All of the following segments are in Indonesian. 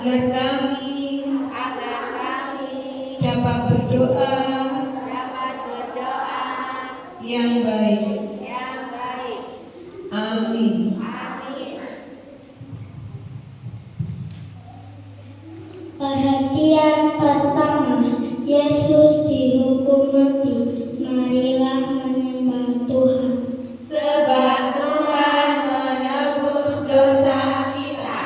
agar kami dapat berdoa yang baik. Amin. Perhatian pertama, Yesus dihukum mati. Marilah menyembah Tuhan. Sebab Tuhan menebus dosa kita.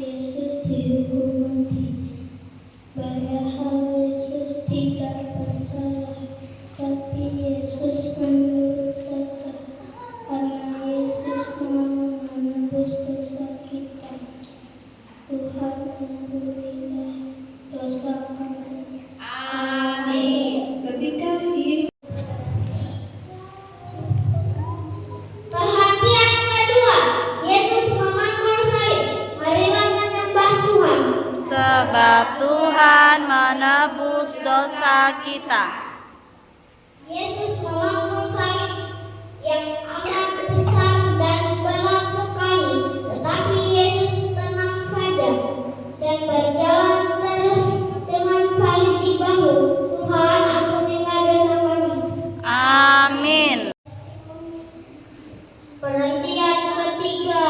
Yesus dihukum mati. Padahal Yesus tidak bersalah, tapi Yesus menurut saja karena Yesus mau menebus dosa kita. Tuhan ampunilah dosa kami. Amin. Ketika Yesus. Perhatian kedua, Yesus memikul salib. Marilah menyembah Tuhan. Sebab Tuhan menebus dosa kita. Yesus memikul salib yang amat besar dan berat sekali, tetapi Yesus tenang saja dan berjalan terus dengan salib di bahu. Tuhan ampunilah dosa kami. Amin. Perhatian ketiga,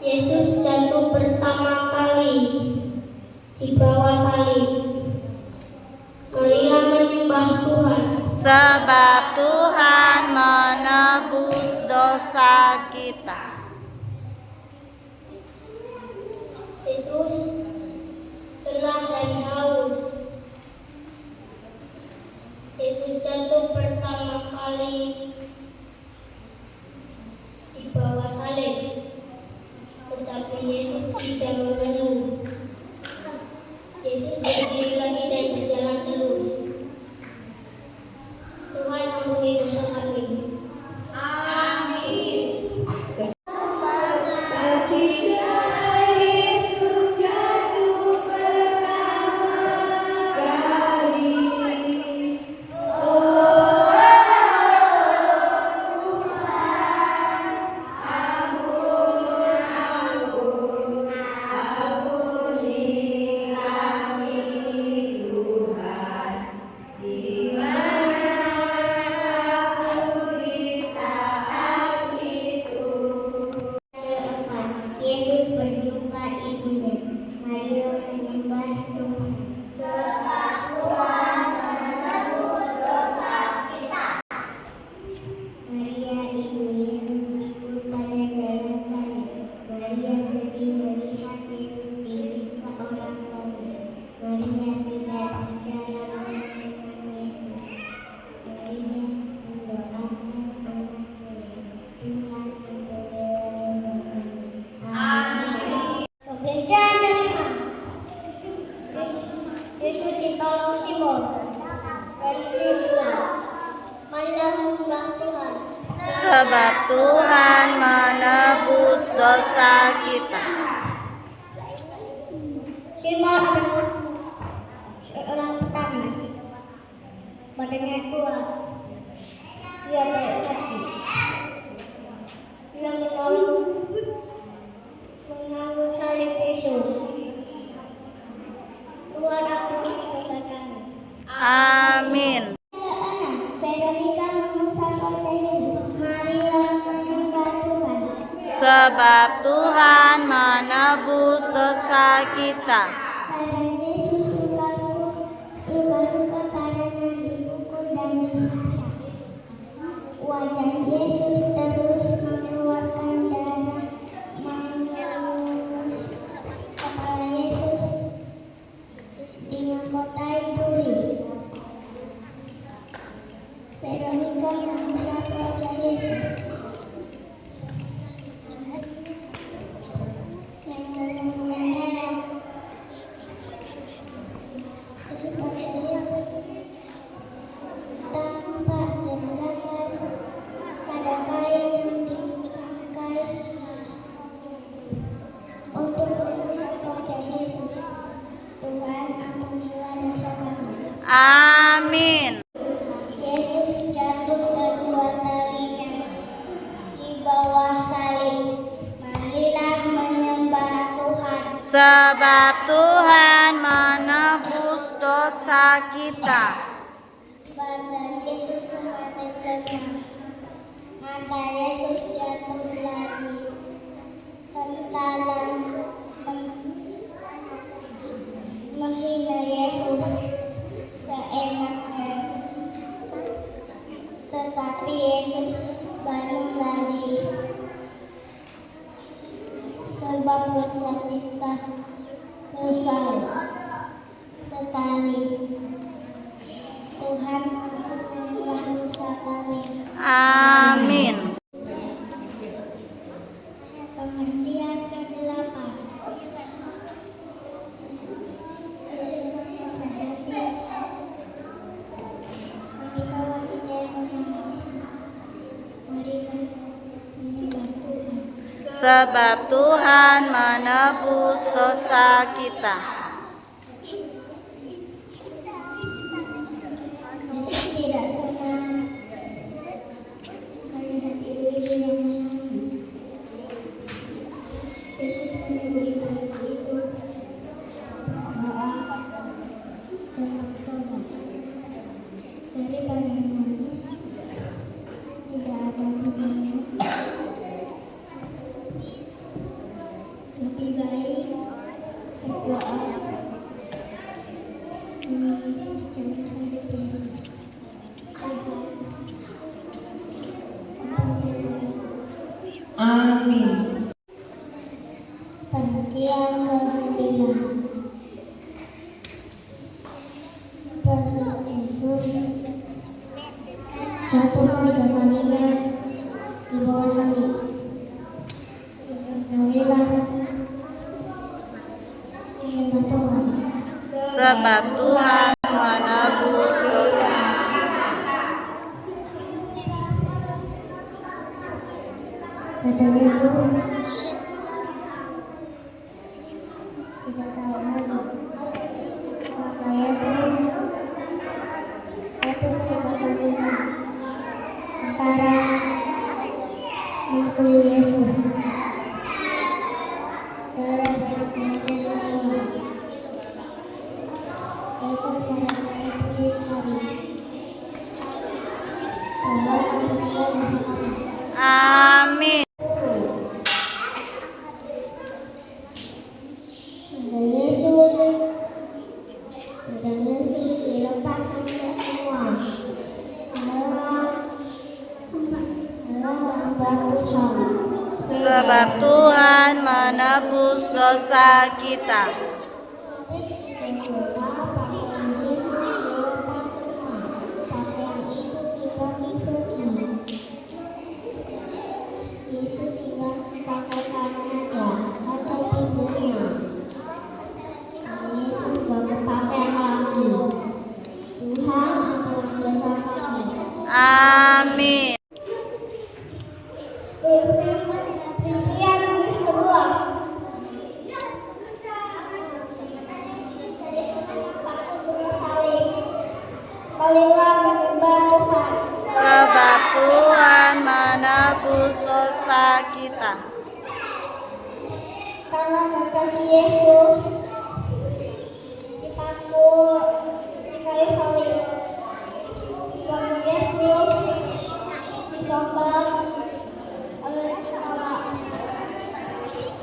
Yesus jatuh pertama kali di bawah salib. Marilah menyembah Tuhan. Sebab Tuhan menebus dosa kita. Yesus lelah dan haus. Yesus jatuh pertama kali di bawah salib, tetapi Yesus tidak mengeluh. Yesus berdiri lagi dan berjalan terus. Tuhan ampuni dosa kami. Amin. Ketika Yesus jatuh pertama kali, oh Tuhan, ampuni kami Tuhan, di mana aku di saat itu. Yesus berjumpa ibunya. Marilah menyembah Tuhan. Sebab Tuhan menebus dosa kita. Maria ibu Yesus ikut pada jalan salib. Maria sedih melihat Yesus disiksa orang banyak. Maria tidak percaya dengan Yesus. Maria mendoakan anaknya. Tuhan ampunilah dosa kami. Pemberitaan dari Tuhan. Yesus ditolong Simon. Marilah menyembah Tuhan. Sebab Tuhan menebus dosa kita. Simon adalah seorang petani. Badannya kuat. Dia baik hati. Dia menanggung salib Yesus. Tuhan ampuni dosa kami. Amin. Veronica memesan wajah Yesus. Marilah menyembah Tuhan. Sebab Tuhan menebus dosa kita. Badan Yesus luka-luka karena dipukul dan disiksa. Wajah Yesus terus mengeluarkan darah menembus kepala Yesus di mahkotai duri. Veronica melihat wajah Yesus yang mengenai sebab Tuhan menebus dosa kita. Badan Yesus menetapkan mata Yesus jatuh lagi. Tentara menghina Yesus seenaknya, tetapi Yesus bangun lagi. Sebab dosa kita besar sekali. Tuhan ampunilah dosa kami. Amin. Pengertian ke-8. Yesus menasihati wanita-wanita yang menangis. Mari menyembah Tuhan. Sebab Tuhan menebus dosa kita. Yesus tidak senang melihat ibu-ibu yang menangis. Yesus menyebut ibu-ibu doa dan tobat. Daripada menangis, tidak ada gunanya. Lebih baik berdoa mengikuti jejak salib Yesus. Amin. Pengertian ke-9. Perut Yesus jatuh ketiga kalinya di bawah salib. Marilah menyembah Tuhan. Sebab Tuhan menebus dosa. Kata Yesus, tidak tahu lagi. Maka Yesus jatuh ketiga kalinya antara mengikuti Yesus. Darah dari kemudian semua. Yesus merasakan pedih sekali. Tuhan ampunilah dosa kami. Amin. Sudah Yesus dilepas sampai semua. Allah hamba Tuhan. Sebab Tuhan menebus dosa kita. Yesus tinggal pakai saja atau ibunya. Yesus baru pakai lagi. Tuhan ampuni dosa kami. Amin. Pengertian ke-11. Yesus pakai turun salib. Marilah menyembah Tuhan. Sebab Tuhan menebus dosa kita. Tangan dan kaki Yesus dipaku di kayu salib. Namun Yesus disambang oleh kepala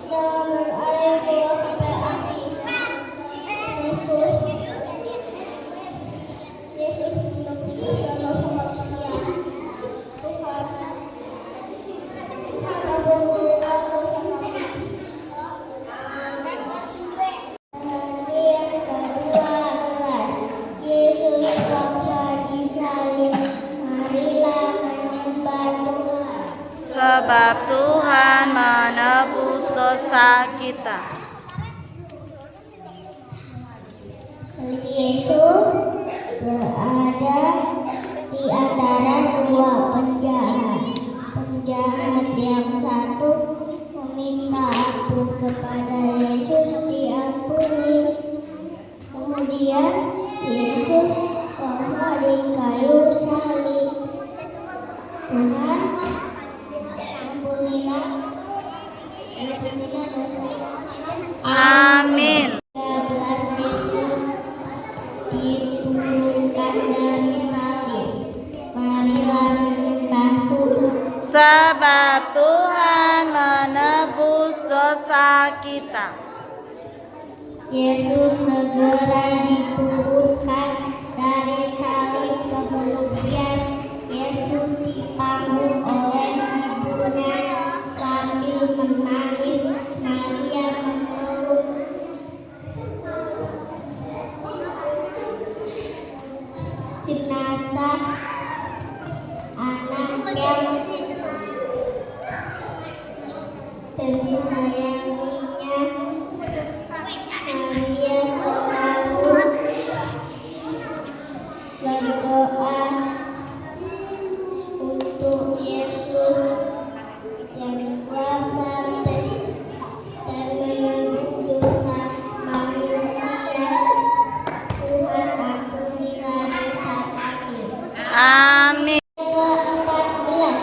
dalam air keluar sampai habis. Yesus menebus dosa manusia. Tuhan ampunilah dosa kami. Yang ke-12, Yesus bangsa disalib. Marilah menyembah Tuhan. Sebab Tuhan menebus dosa kita. Salib Yesus berada di antara dua penjahat. Penjahat yang satu meminta ampun kepada Yesus diampuni. Kemudian Yesus bangsa di kayu salib. Tuhan ampunilah dosa kami. Amin. dosa kita. Yesus segera diturunkan dari salib, kemudian Yesus dipanggung oleh ibunya sambil menangis. Maria memeluk jenazah anak yang disayanginya. Maria selalu berdoa untuk Yesus yang wafat dan menanggung dosa manusia. Tuhan ampunilah dosa kami. Amin. Ke-14,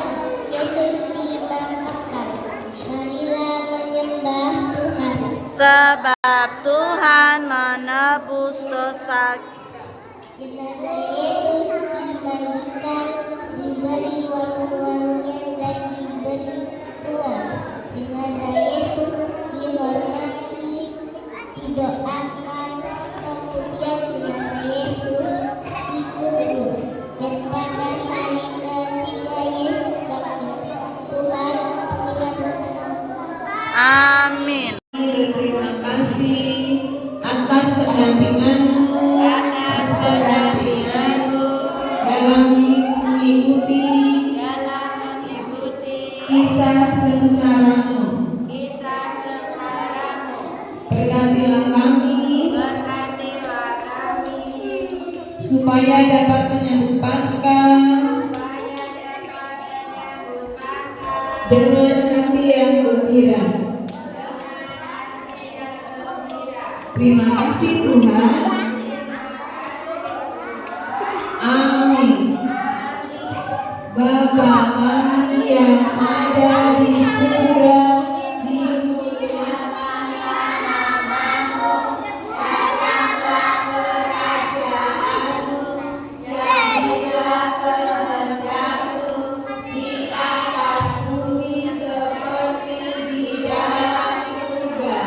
Yesus dibangkitkan. Marilah menyembah Tuhan. Sebab Tuhan menebus dosa kita. Jenazah Yesus dimandikan, diberi wangi-wangian dan diberi uang. Jenazah Yesus dihormati, didoakan, kemudian jenazah Yesus dikubur. Dan pada hari ketiga Yesus bangkit. Tuhan ampunilah dosa kami. Amin. Terima kasih atas pendampinganmu, dalam mengikuti kisah sengsaramu. Berkatilah kami supaya dapat menyambut Paskah dengan hati yang gembira. Terima kasih Tuhan. Amin. Bapa kami yang ada di surga, dimuliakan namamu, datanglah kerajaanmu, jadilah kehendakmu di atas bumi seperti di dalam surga.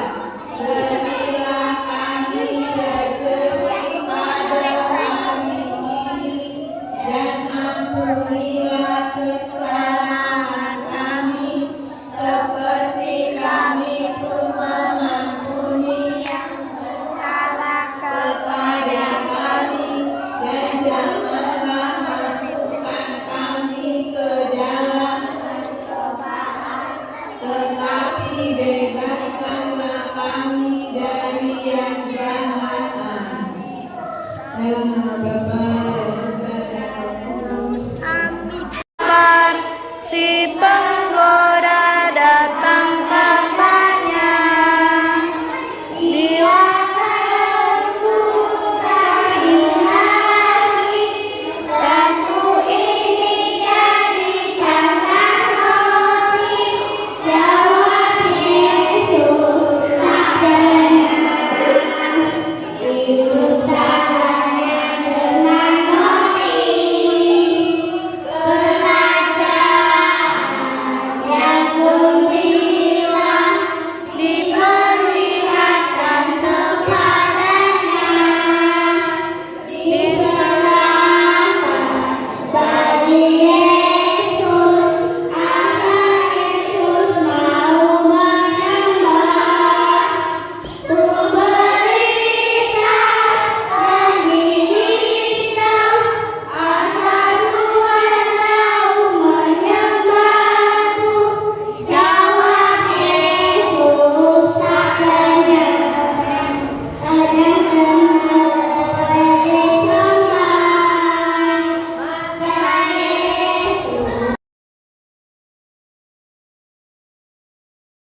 Berilah kami rezeki pada hari ini, dan ampunilah kesalahan kami seperti kami pun mengampuni yang bersalah kepada kami, dan janganlah masukkan kami ke dalam pencobaan, tetapi bebaskanlah kami dari yang jahat. Amin. Dalam nama Bapa